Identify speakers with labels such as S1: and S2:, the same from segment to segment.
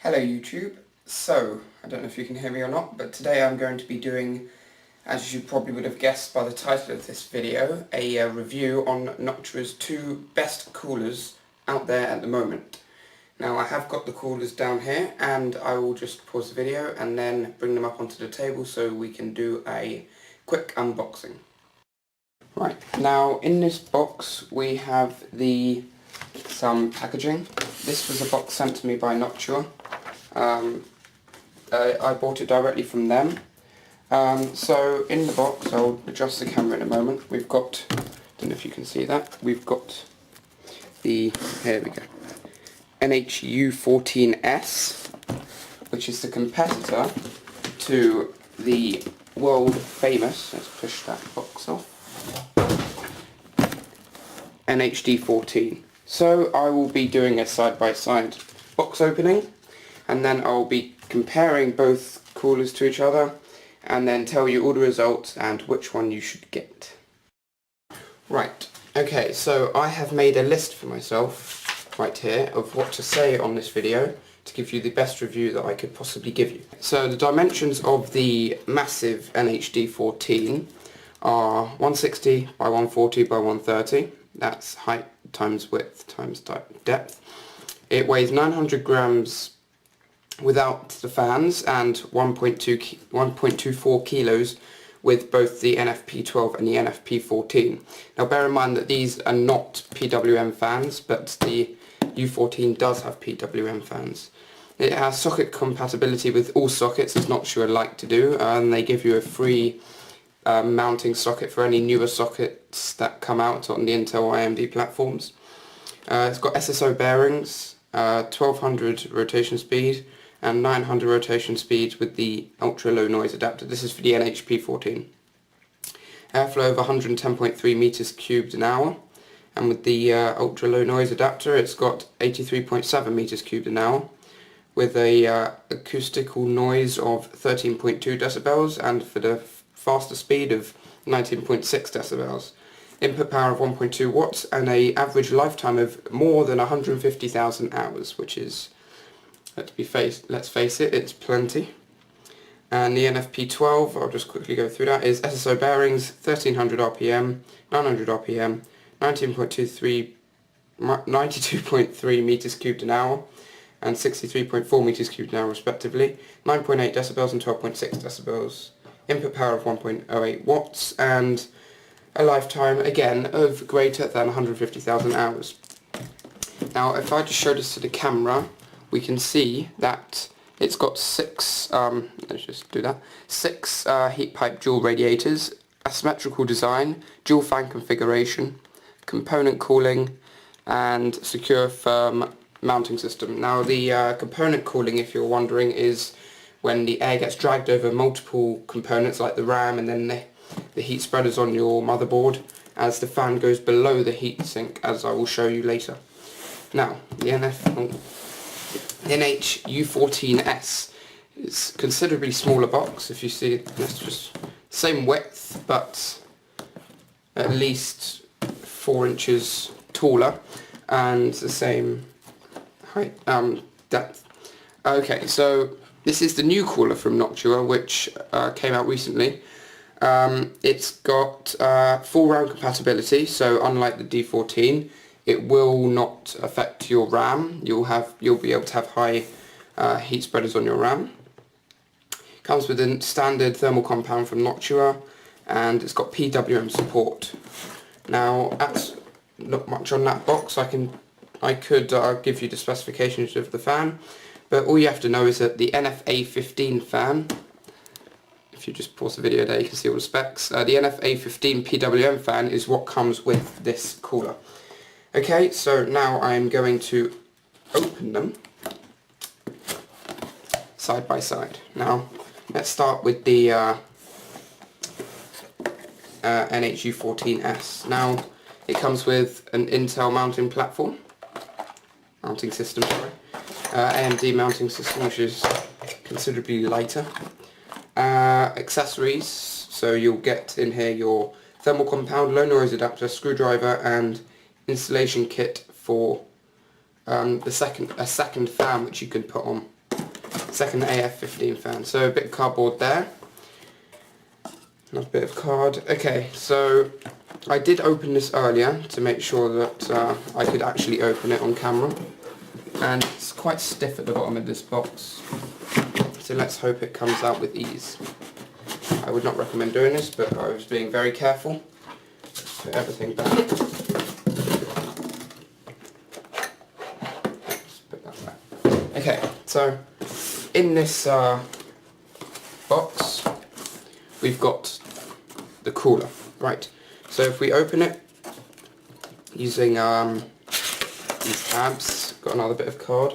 S1: Hello YouTube. So, I don't know if you can hear me or not, but today I'm going to be doing, as you probably would have guessed by the title of this video, a review on Noctua's two best coolers out there at the moment. Now I have got the coolers down here and I will just pause the video and then bring them up onto the table so we can do a quick unboxing. Right, now in this box we have some packaging. This was a box sent to me by Noctua. I bought it directly from them. So in the box, I'll adjust the camera in a moment, we've got, I don't know if you can see that, we've got here we go, NH-U14S, which is the competitor to the world famous, let's push that box off, NH-D14. So I will be doing a side-by-side box opening, and then I'll be comparing both coolers to each other, and then tell you all the results and which one you should get. Right, okay, so I have made a list for myself, right here, of what to say on this video to give you the best review that I could possibly give you. So the dimensions of the massive NH-D14 are 160 by 140 by 130, that's height times width times depth. It weighs 900 grams without the fans and 1.24 kilos with both the NFP12 and the NFP14. Now bear in mind that these are not PWM fans, but the U14 does have PWM fans. It has socket compatibility with all sockets, as Noctua like to do, and they give you a free mounting socket for any newer sockets that come out on the Intel or AMD platforms. It's got SSO bearings, 1200 rotation speed and 900 rotation speed with the ultra low noise adapter. This is for the NHP14. Airflow of 110.3 meters cubed an hour, and with the ultra low noise adapter it's got 83.7 meters cubed an hour with a acoustical noise of 13.2 decibels, and for the faster speed of 19.6 decibels. Input power of 1.2 watts and a average lifetime of more than 150,000 hours, which is, let's face it, it's plenty. And the NFP12, I'll just quickly go through that, is SSO bearings, 1300 RPM, 900 RPM, 92.3 meters cubed an hour, and 63.4 meters cubed an hour respectively, 9.8 decibels and 12.6 decibels. Input power of 1.08 watts, and a lifetime, again, of greater than 150,000 hours. Now, if I just show this to the camera, we can see that it's got six heat pipe dual radiators, asymmetrical design, dual fan configuration, component cooling, and secure firm mounting system. Now, the component cooling, if you're wondering, is when the air gets dragged over multiple components like the RAM and then the heat spreaders on your motherboard as the fan goes below the heatsink, as I will show you later. Now, the NH-U14S is a considerably smaller box. If you see it, it's just same width but at least 4 inches taller and the same height, depth. Okay, so this is the new cooler from Noctua, which came out recently. It's got full RAM compatibility, so unlike the D14, it will not affect your RAM. You'll be able to have high heat spreaders on your RAM. Comes with a standard thermal compound from Noctua, and it's got PWM support. Now, that's not much on that box. I could give you the specifications of the fan, but all you have to know is that the NFA15 fan, if you just pause the video there you can see all the specs, the NFA15 PWM fan is what comes with this cooler. Okay, so now I'm going to open them side by side. Now, let's start with the NH-U14S. Now, it comes with an Intel mounting system, AMD mounting system, which is considerably lighter. Accessories, so you'll get in here your thermal compound, low noise adapter, screwdriver, and installation kit for a second fan which you can put on. second AF15 fan. So a bit of cardboard there. Another bit of card. Okay, so I did open this earlier to make sure that I could actually open it on camera. And it's quite stiff at the bottom of this box. So let's hope it comes out with ease. I would not recommend doing this, but I was being very careful. Put everything back. Let's put that back. Okay, so in this box we've got the cooler. Right, so if we open it using these tabs, got another bit of card,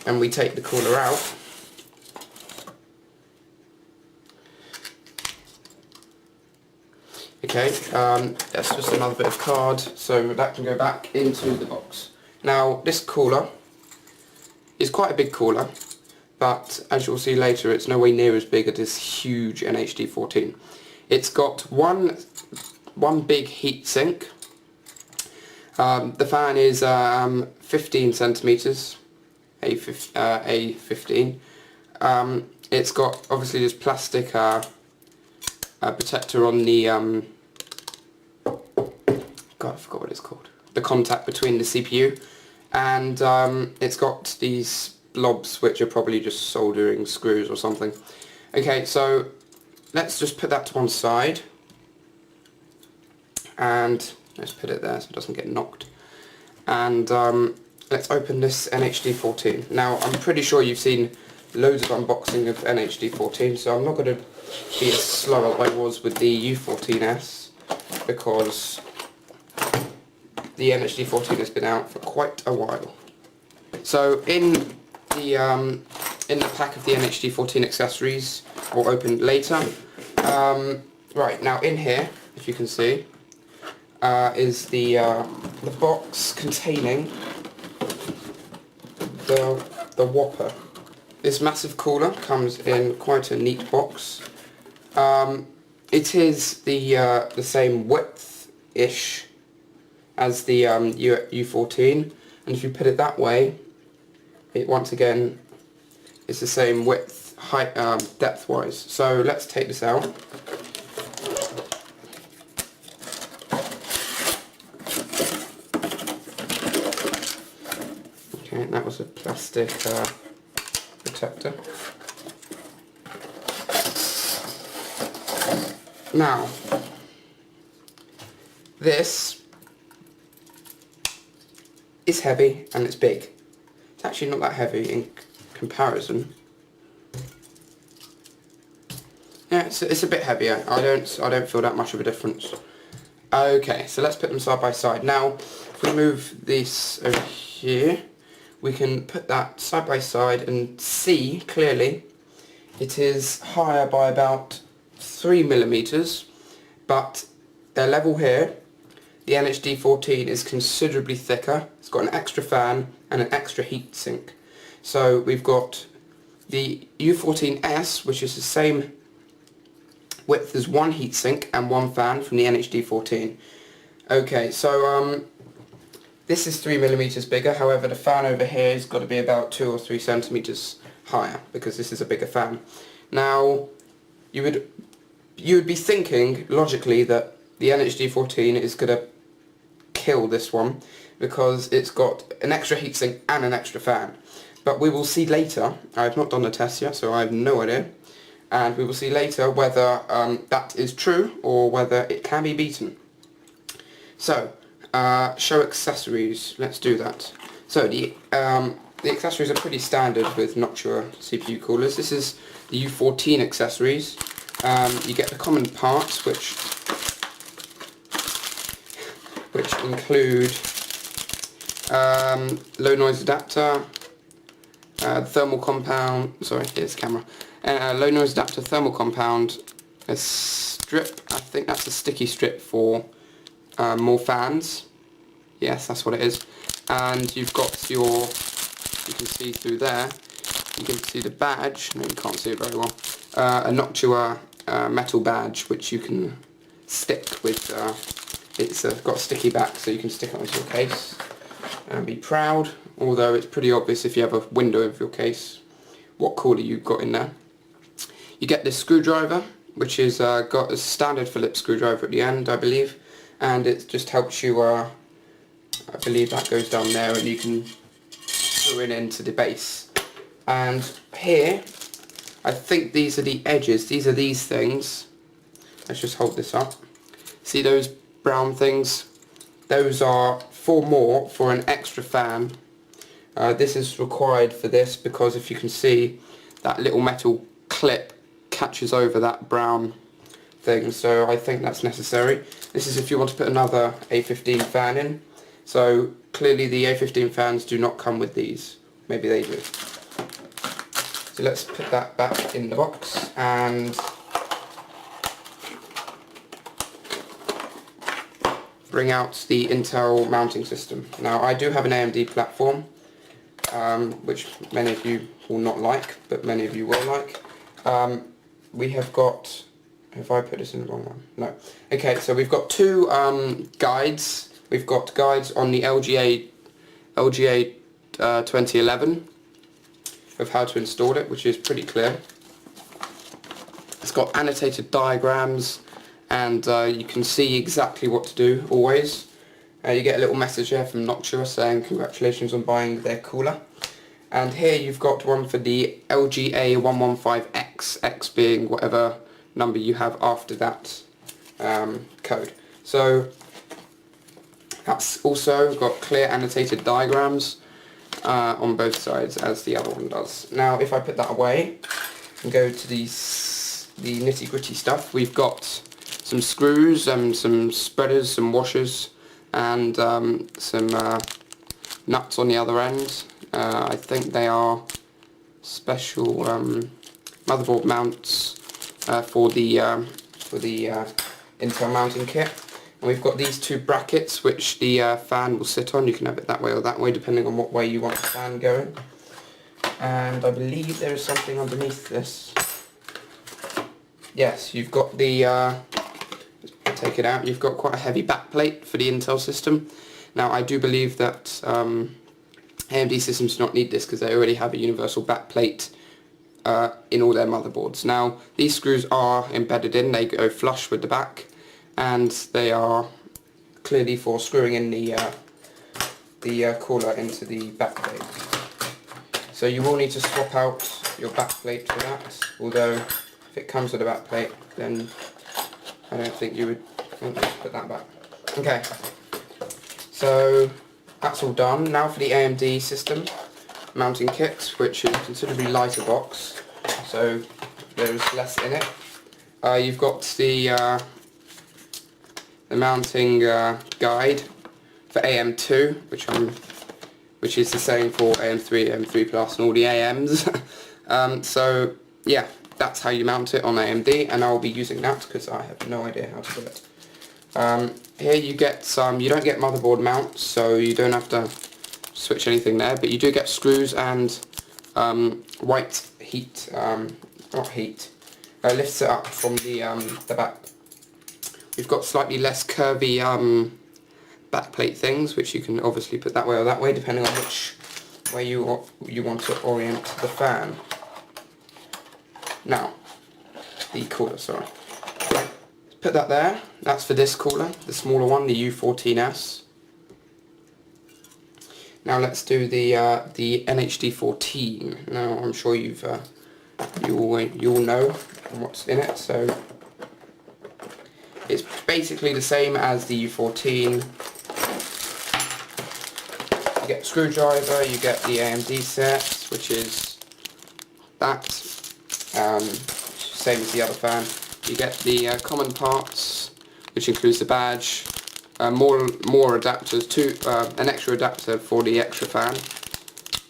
S1: and we take the cooler out, okay, that's just another bit of card, so that can go back into the box. Now this cooler is quite a big cooler, but as you'll see later it's nowhere near as big as this huge NH-D14. It's got one big heat sink. The fan is 15 centimeters, A15. It's got obviously this plastic protector on the God, I forgot what it's called. The contact between the CPU, and it's got these blobs which are probably just soldering screws or something. Okay, so let's just put that to one side, and let's put it there so it doesn't get knocked. And let's open this NH-D14. Now I'm pretty sure you've seen loads of unboxing of NH-D14, so I'm not going to be as slow as I was with the U14S, because the NH-D14 has been out for quite a while. So in the pack of the NH-D14 accessories, we'll open later. Right, now in here, if you can see, is the box containing the Whopper. This massive cooler comes in quite a neat box. It is the same width-ish as the U14, and if you put it that way, it once again is the same width, height, depth-wise. So let's take this out. Okay, that was a plastic protector. Now, this is heavy and it's big. It's actually not that heavy in comparison. Yeah, it's a bit heavier. I don't feel that much of a difference. Okay, so let's put them side by side. Now, if we move this over here, we can put that side by side and see clearly it is higher by about 3 millimeters, but they're level here. The NH-D14 is considerably thicker. It's got an extra fan and an extra heat sink. So we've got the U14S, which is the same width as one heat sink and one fan from the NH-D14. Okay, so this is 3 millimeters bigger. However, the fan over here has got to be about 2 or 3 centimeters higher, because this is a bigger fan. Now, you would be thinking logically that the NH-D14 is going to kill this one because it's got an extra heatsink and an extra fan. But we will see later. I have not done the test yet, so I have no idea. And we will see later whether that is true or whether it can be beaten. So, show accessories. Let's do that. So the accessories are pretty standard with Noctua CPU coolers. This is the U14 accessories. You get the common parts, which include low noise adapter, thermal compound. Sorry, here's the camera. Low noise adapter, thermal compound, a strip. I think that's a sticky strip for more fans. Yes, that's what it is. And you've got your, you can see through there, you can see the badge. No, you can't see it very well. A Noctua metal badge, which you can stick with. It's got a sticky back, so you can stick it onto your case and be proud although it's pretty obvious if you have a window of your case what cooler you've got in there. You get this screwdriver, which is got a standard Phillips screwdriver at the end, I believe, and it just helps you, I believe that goes down there, and you can screw it into the base. And here, I think these are the edges, these are these things. Let's just hold this up. See those brown things? Those are 4 more for an extra fan. This is required for this because if you can see, that little metal clip catches over that brown thing, so I think that's necessary. This is if you want to put another A15 fan in. So clearly the A15 fans do not come with these. Maybe they do. So let's put that back in the box and bring out the Intel mounting system. Now I do have an AMD platform, which many of you will not like, but many of you will like. We have got, have I put this in the wrong one? No. Okay, so we've got 2 guides. We've got guides on the LGA 2011 of how to install it, which is pretty clear. It's got annotated diagrams, and you can see exactly what to do always. You get a little message here from Noctua saying congratulations on buying their cooler. And here you've got one for the LGA115X, X being whatever number you have after that code. So that's also got clear annotated diagrams on both sides, as the other one does. Now if I put that away and go to the nitty-gritty stuff, we've got some screws, some spreaders, some washers, and some nuts on the other end. I think they are special motherboard mounts for the Intel mounting kit. And we've got these 2 brackets which the fan will sit on. You can have it that way or that way depending on what way you want the fan going. And I believe there is something underneath this. Yes, you've got the, let's take it out, you've got quite a heavy backplate for the Intel system. Now I do believe that AMD systems do not need this because they already have a universal backplate in all their motherboards. Now these screws are embedded in, they go flush with the back, and they are clearly for screwing in the cooler into the backplate. So you will need to swap out your backplate for that, although if it comes with a backplate then I don't think you would want to put that back. Okay, so that's all done. Now for the AMD system mounting kit, which is a considerably lighter box, so there's less in it. You've got the mounting guide for AM2, which is the same for AM3, AM3 Plus, and all the AMs. So yeah, that's how you mount it on AMD, and I'll be using that because I have no idea how to do it. Here you get some, you don't get motherboard mounts, so you don't have to switch anything there, but you do get screws and white heat, lifts it up from the back. We've got slightly less curvy backplate things, which you can obviously put that way or that way, depending on which way you want to orient the fan. Now, the cooler, sorry. Put that there. That's for this cooler, the smaller one, the U14S. Now let's do the NH-D14. Now I'm sure you all know what's in it. So it's basically the same as the U14. You get a screwdriver, you get the AMD set, which is that, same as the other fan. You get the common parts, which includes the badge, more adapters, an extra adapter for the extra fan,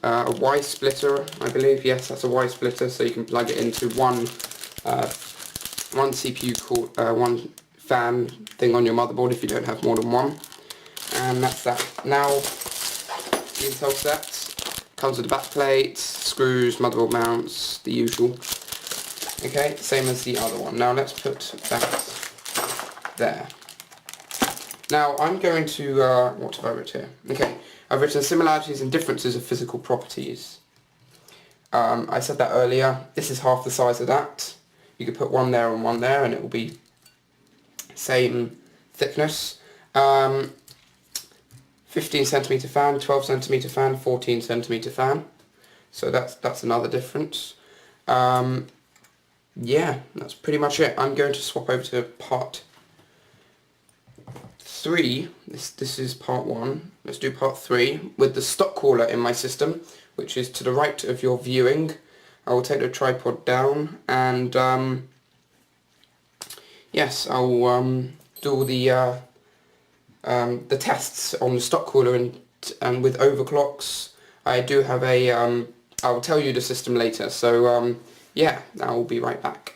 S1: a Y splitter, I believe. Yes, that's a Y splitter, so you can plug it into one CPU one fan thing on your motherboard if you don't have more than one. And that's that. Now the Intel set comes with a backplate, screws, motherboard mounts, the usual. Okay, same as the other one. Now let's put that there. Now I'm going to, what have I wrote here? Okay, I've written similarities and differences of physical properties. I said that earlier. This is half the size of that. You could put one there and one there and it will be same thickness. 15 centimeter fan, 12 centimeter fan, 14 centimeter fan. So that's another difference. Yeah, that's pretty much it. I'm going to swap over to part 3. This is part 1. Let's do part 3 with the stock cooler in my system, which is to the right of your viewing. I will take the tripod down and yes, I'll do all the tests on the stock cooler and with overclocks. I do have a I'll tell you the system later. So yeah, I will be right back.